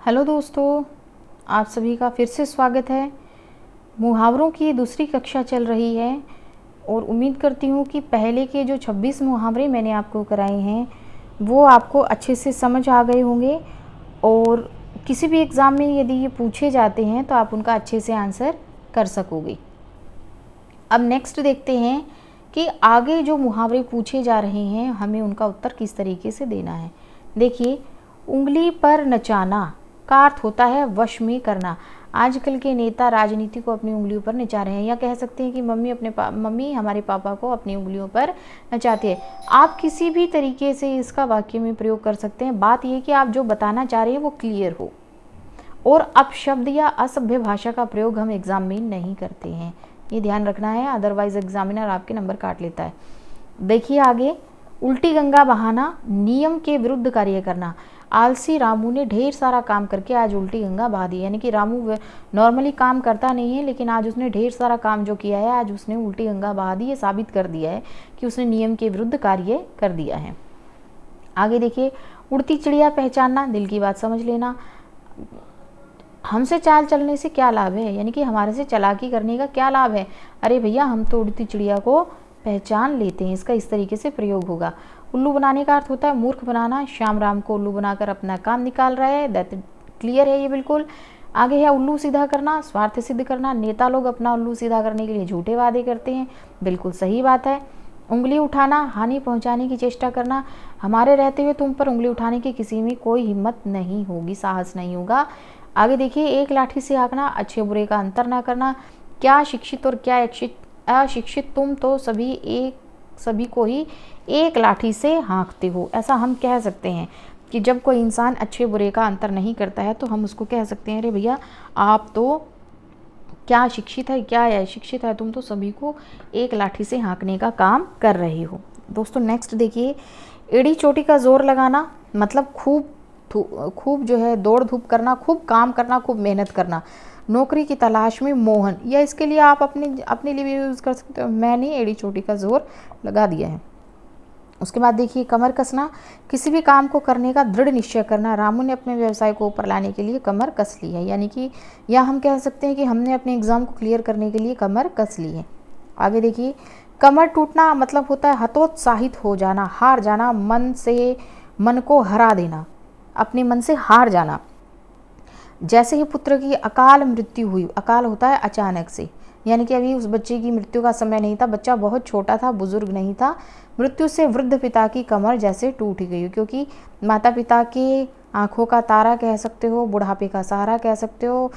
Hello दोस्तों, आप सभी का फिर से स्वागत है। मुहावरों की दूसरी कक्षा चल रही है और उम्मीद करती हूँ कि पहले के जो 26 मुहावरे मैंने आपको कराए हैं वो आपको अच्छे से समझ आ गए होंगे और किसी भी एग्ज़ाम में यदि ये पूछे जाते हैं तो आप उनका अच्छे से आंसर कर सकोगे। अब नेक्स्ट देखते हैं कि आगे जो मुहावरे पूछे जा रहे हैं हमें उनका उत्तर किस तरीके से देना है। देखिए, उंगली पर नचाना का अर्थ होता है वश में करना। आजकल के नेता राजनीति को अपनी उंगलियों पर नचा रहे हैं, या कह सकते हैं कि मम्मी हमारे पापा को अपनी उंगलियों पर नचाती है। आप किसी भी तरीके से इसका वाक्य में प्रयोग कर सकते हैं। बात यह कि आप जो बताना चाह रहे हैं वो क्लियर हो, और अपशब्द या असभ्य भाषा का प्रयोग हम एग्जाम में नहीं करते हैं, ये ध्यान रखना है, अदरवाइज एग्जामिनर आपके नंबर काट लेता है। देखिए आगे, उल्टी गंगा बहाना, नियम के विरुद्ध कार्य करना। आलसी रामू ने ढेर सारा काम करके आज उल्टी गंगा बहा दी, यानी कि रामू नॉर्मली काम करता नहीं है, लेकिन आज उसने ढेर सारा काम जो किया है आज उसने उल्टी गंगा बहा दी। ये साबित कर दिया है कि उसने नियम के विरुद्ध कार्य कर दिया है। आगे देखिए, उड़ती चिड़िया पहचानना, दिल की बात समझ लेना। हमसे चाल चलने से क्या लाभ है, यानी कि हमारे से चालाकी करने का क्या लाभ है। अरे भैया, हम तो उड़ती चिड़िया को पहचान लेते हैं, इसका इस तरीके से प्रयोग होगा। उल्लू बनाने का अर्थ होता है मूर्ख बनाना। श्याम राम को उल्लू बनाकर अपना काम निकाल रहा है, दैट क्लियर है ये बिल्कुल। आगे है उल्लू सीधा करना, स्वार्थ सिद्ध करना। नेता लोग अपना उल्लू सीधा करने के लिए झूठे वादे करते हैं, बिल्कुल सही बात है। उंगली उठाना, हानि पहुंचाने की चेष्टा करना। हमारे रहते हुए तुम पर उंगली उठाने की किसी में कोई हिम्मत नहीं होगी, साहस नहीं होगा। आगे देखिए, एक लाठी से हाँकना, अच्छे बुरे का अंतर ना करना। क्या शिक्षित और क्या अशिक्षित, तुम तो सभी को ही एक लाठी से हाँकते हो, ऐसा हम कह सकते हैं कि जब कोई इंसान अच्छे बुरे का अंतर नहीं करता है तो हम उसको कह सकते हैं, अरे भैया आप तो क्या शिक्षित है क्या अशिक्षित है, तुम तो सभी को एक लाठी से हाँकने का काम कर रहे हो। दोस्तों नेक्स्ट देखिए, एड़ी चोटी का जोर लगाना, मतलब खूब जो है दौड़ धूप करना, खूब काम करना, खूब मेहनत करना। नौकरी की तलाश में मोहन, या इसके लिए आप अपने लिए भी यूज़ कर सकते हो, मैंने एड़ी चोटी का जोर लगा दिया है। उसके बाद देखिए, कमर कसना, किसी भी काम को करने का दृढ़ निश्चय करना। रामू ने अपने व्यवसाय को ऊपर लाने के लिए कमर कस ली है, यानी कि या हम कह सकते हैं कि हमने अपने एग्ज़ाम को क्लियर करने के लिए कमर कस ली है। आगे देखिए, कमर टूटना मतलब होता है हतोत्साहित हो जाना, हार जाना, मन को हरा देना, अपने मन से हार जाना। जैसे ही पुत्र की अकाल मृत्यु हुई, अकाल होता है अचानक से, यानी कि अभी उस बच्चे की मृत्यु का समय नहीं था, बच्चा बहुत छोटा था, बुजुर्ग नहीं था। मृत्यु से वृद्ध पिता की कमर जैसे टूट गई, क्योंकि माता पिता के आंखों का तारा कह सकते हो, बुढ़ापे का सहारा कह सकते हो,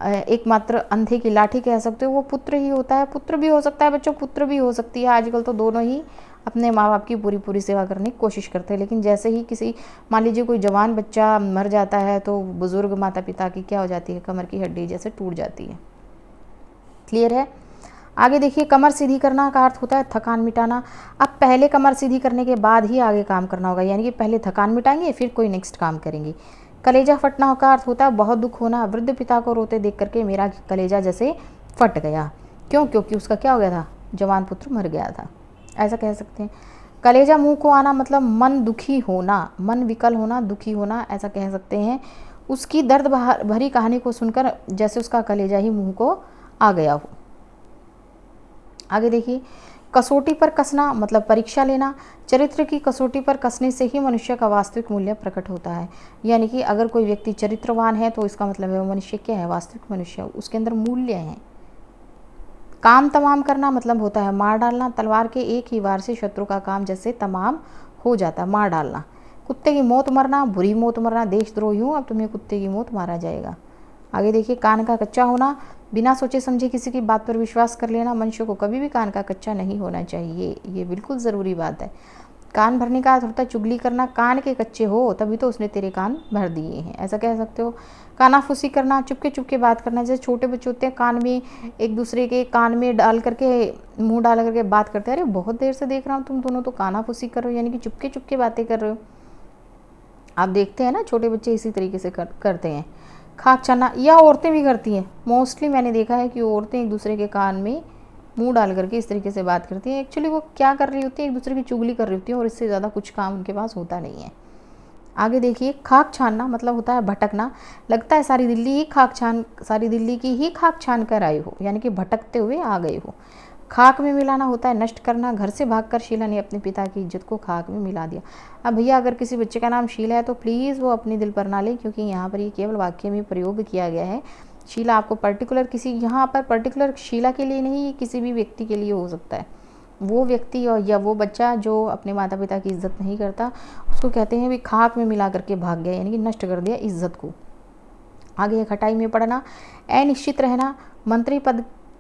एकमात्र अंधे की लाठी कह सकते हो, वो पुत्र ही होता है। पुत्र भी हो सकता है बच्चों, पुत्र भी हो सकती है, आजकल तो दोनों ही अपने माँ बाप की पूरी सेवा करने की कोशिश करते हैं। लेकिन जैसे ही किसी, मान लीजिए कोई जवान बच्चा मर जाता है तो बुजुर्ग माता पिता की क्या हो जाती है, कमर की हड्डी जैसे टूट जाती है। क्लियर है। आगे देखिए, कमर सीधी करना का अर्थ होता है थकान मिटाना। अब पहले कमर सीधी करने के बाद ही आगे काम करना होगा, यानी कि पहले थकान मिटाएंगे फिर कोई नेक्स्ट काम करेंगे। कलेजा फटना का अर्थ होता है बहुत दुख होना। वृद्ध पिता को रोते देख करके मेरा कलेजा जैसे फट गया, क्यों? क्योंकि उसका क्या हो गया था, जवान पुत्र मर गया था, ऐसा कह सकते हैं। कलेजा मुंह को आना मतलब मन दुखी होना, मन विकल होना, दुखी होना, ऐसा कह सकते हैं। उसकी दर्द भरी कहानी को सुनकर जैसे उसका कलेजा ही मुंह को आ गया हो। आगे देखिए, कसौटी पर कसना मतलब परीक्षा लेना। चरित्र की कसौटी पर कसने से ही मनुष्य का वास्तविक मूल्य प्रकट होता है, यानी कि अगर कोई व्यक्ति चरित्रवान है तो इसका मतलब है वो मनुष्य क्या है, वास्तविक मनुष्य, उसके अंदर मूल्य है। काम तमाम करना मतलब होता है मार डालना। तलवार के एक ही वार से शत्रु का काम जैसे तमाम हो जाता है, मार डालना। कुत्ते की मौत मरना, बुरी मौत मरना, देशद्रोही हूँ अब तुम्हें कुत्ते की मौत मारा जाएगा। आगे देखिए, कान का कच्चा होना, बिना सोचे समझे किसी की बात पर विश्वास कर लेना। मनुष्य को कभी भी कान का कच्चा नहीं होना चाहिए, ये बिल्कुल ज़रूरी बात है। कान भरने का अर्थ होता है चुगली करना। कान के कच्चे हो तभी तो उसने तेरे कान भर दिए हैं, ऐसा कह सकते हो। कानाफूसी करना, चुपके चुपके बात करना। जैसे छोटे बच्चे होते हैं, कान में एक दूसरे के कान में डाल करके, मुंह डाल करके बात करते हैं, अरे बहुत देर से देख रहा हूँ तुम दोनों तो कानाफूसी कर रहे हो, यानी कि चुपके चुपके बातें कर रहे हो। आप देखते हैं ना, छोटे बच्चे इसी तरीके से करते हैं। खाक छाना, या औरतें भी करती हैं, मोस्टली मैंने देखा है कि औरतें एक दूसरे के कान में मुंह डाल करके इस तरीके से बात करती हैं। एक्चुअली वो क्या कर रही होती है, एक दूसरे की चुगली कर रही होती है, और इससे ज़्यादा कुछ काम उनके पास होता नहीं है। आगे देखिए, खाक छानना मतलब होता है भटकना। लगता है सारी दिल्ली की ही खाक छान कर आए हो, यानी कि भटकते हुए आ गए हो। खाक में मिलाना होता है नष्ट करना। घर से भागकर शीला ने अपने पिता की इज्जत को खाक में मिला दिया। अब भैया अगर किसी बच्चे का नाम शीला है तो प्लीज़ वो अपने दिल पर ना लें, क्योंकि यहाँ पर ये केवल वाक्य में प्रयोग किया गया है। शीला आपको पर्टिकुलर किसी, यहाँ पर पर्टिकुलर शीला के लिए नहीं, किसी भी व्यक्ति के लिए हो सकता है। वो व्यक्ति और या वो बच्चा जो अपने माता पिता की इज्जत नहीं करता, उसको कहते हैं भी खाक में मिला करके भाग गया, यानी कि नष्ट कर दिया इज्जत को। आगे खटाई में पड़ना, अनिश्चित रहना।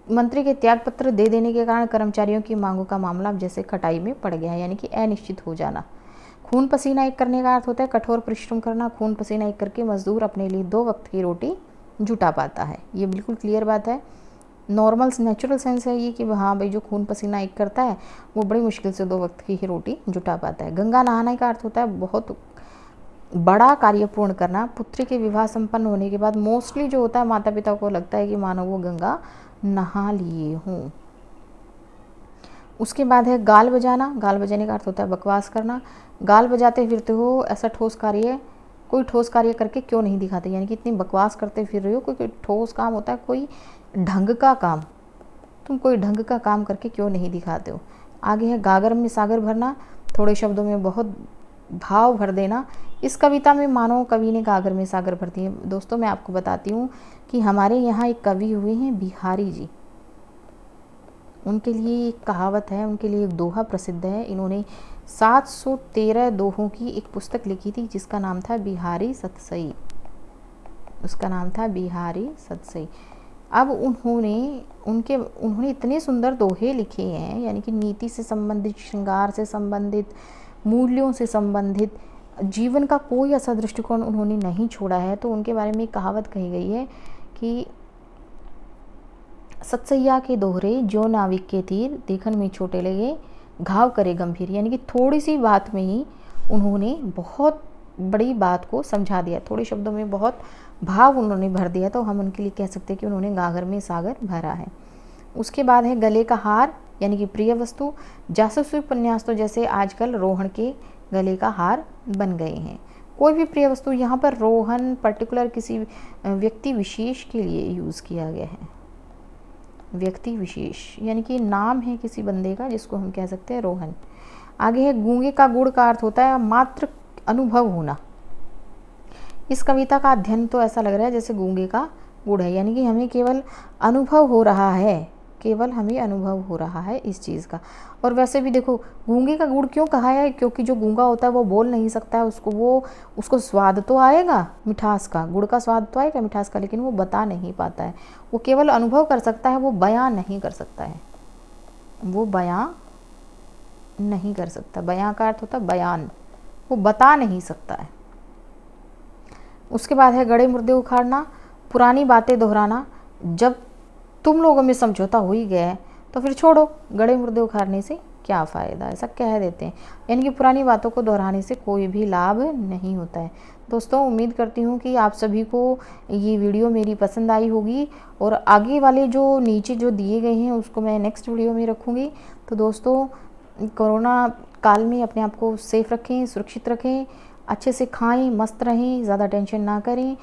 मंत्री के त्याग पत्र दे देने के कारण कर्मचारियों की मांगों का मामला अब जैसे खटाई में पड़ गया है, यानी कि अनिश्चित हो जाना। खून पसीना एक करने का अर्थ होता है कठोर परिश्रम करना। खून पसीना एक करके मजदूर अपने लिए 2 वक्त की रोटी जुटा पाता है। ये बिल्कुल क्लियर बात है, नॉर्मल नेचुरल सेंस है ये कि हाँ भाई जो खून पसीना एक करता है वो बड़ी मुश्किल से 2 वक्त की ही रोटी जुटा पाता है। गंगा नहाने का अर्थ होता है बहुत बड़ा कार्य पूर्ण करना। पुत्री के विवाह संपन्न होने के बाद मोस्टली जो होता है माता पिता को लगता है कि मानो वो गंगा नहा लिए हों। उसके बाद है गाल बजाना। गाल बजाने का अर्थ होता है बकवास करना। गाल बजाते फिरते हो, ऐसा कोई ठोस कार्य करके क्यों नहीं दिखाते, यानी कि इतनी बकवास करते फिर रहे हो, कोई ठोस काम होता है, कोई ढंग का काम, तुम कोई ढंग का काम करके क्यों नहीं दिखाते हो। आगे है गागर में सागर भरना। थोड़े शब्दों में बहुत भाव भर देना। इस कविता में मानो कवि ने गागर में सागर भर दिए। दोस्तों मैं आपको बताती हूँ कि हमारे यहाँ एक कवि हुए हैं बिहारी जी, उनके लिए एक कहावत है, उनके लिए एक दोहा प्रसिद्ध है। इन्होंने 713 दोहों की एक पुस्तक लिखी थी जिसका नाम था बिहारी सतसई। उसका नाम था बिहारी सतसई। अब उन्होंने इतने सुंदर दोहे लिखे हैं, यानी कि नीति से संबंधित, श्रृंगार से संबंधित, मूल्यों से संबंधित, जीवन का कोई ऐसा दृष्टिकोण उन्होंने नहीं छोड़ा है। तो उनके बारे में एक कहावत कही गई है कि सतसैया के दोहरे जो नाविक के तीर, देखन में छोटे लगे घाव करे गंभीर, यानी कि थोड़ी सी बात में ही उन्होंने बहुत बड़ी बात को समझा दिया, थोड़े शब्दों में बहुत भाव उन्होंने भर दिया। तो हम उनके लिए कह सकते हैं कि उन्होंने गागर में सागर भरा है। उसके बाद है गले का हार, यानी कि प्रिय वस्तु। जासूसी उपन्यास तो जैसे आजकल रोहन के गले का हार बन गए हैं। कोई भी प्रिय वस्तु, यहाँ पर रोहन पर्टिकुलर किसी व्यक्ति विशेष के लिए यूज़ किया गया है। व्यक्ति विशेष यानी कि नाम है किसी बंदे का जिसको हम कह सकते हैं रोहन। आगे है गूंगे का गुड़ का अर्थ होता है मात्र अनुभव होना। इस कविता का अध्ययन तो ऐसा लग रहा है जैसे गूंगे का गुड़ है, यानी कि हमें केवल अनुभव हो रहा है, केवल हमें अनुभव हो रहा है इस चीज़ का। और वैसे भी देखो गूंगे का गुड़ क्यों कहा है, क्योंकि जो गूंगा होता है वो बोल नहीं सकता है, उसको स्वाद तो आएगा मिठास का, गुड़ का स्वाद तो आएगा मिठास का, लेकिन वो बता नहीं पाता है। वो केवल अनुभव कर सकता है, वो बयां नहीं कर सकता है, वो बयां नहीं कर सकता। बयां का अर्थ होता है बयान, वो बता नहीं सकता है। उसके बाद है गड़े मुर्दे उखाड़ना, पुरानी बातें दोहराना। जब तुम लोगों में समझौता हो ही गया है तो फिर छोड़ो, गड़े मुर्दे उखाड़ने से क्या फ़ायदा, ऐसा कह देते हैं। यानी कि पुरानी बातों को दोहराने से कोई भी लाभ नहीं होता है। दोस्तों उम्मीद करती हूँ कि आप सभी को ये वीडियो मेरी पसंद आई होगी, और आगे वाले जो नीचे जो दिए गए हैं उसको मैं नेक्स्ट वीडियो में रखूँगी। तो दोस्तों कोरोना काल में अपने आप को सेफ रखें, सुरक्षित रखें, अच्छे से खाएं, मस्त रहें, ज़्यादा टेंशन ना करें।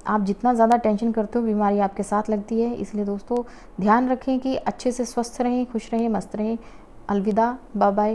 आप जितना ज़्यादा टेंशन करते हो बीमारी आपके साथ लगती है, इसलिए दोस्तों ध्यान रखें कि अच्छे से स्वस्थ रहें, खुश रहें, मस्त रहें। अलविदा, बाय बाय।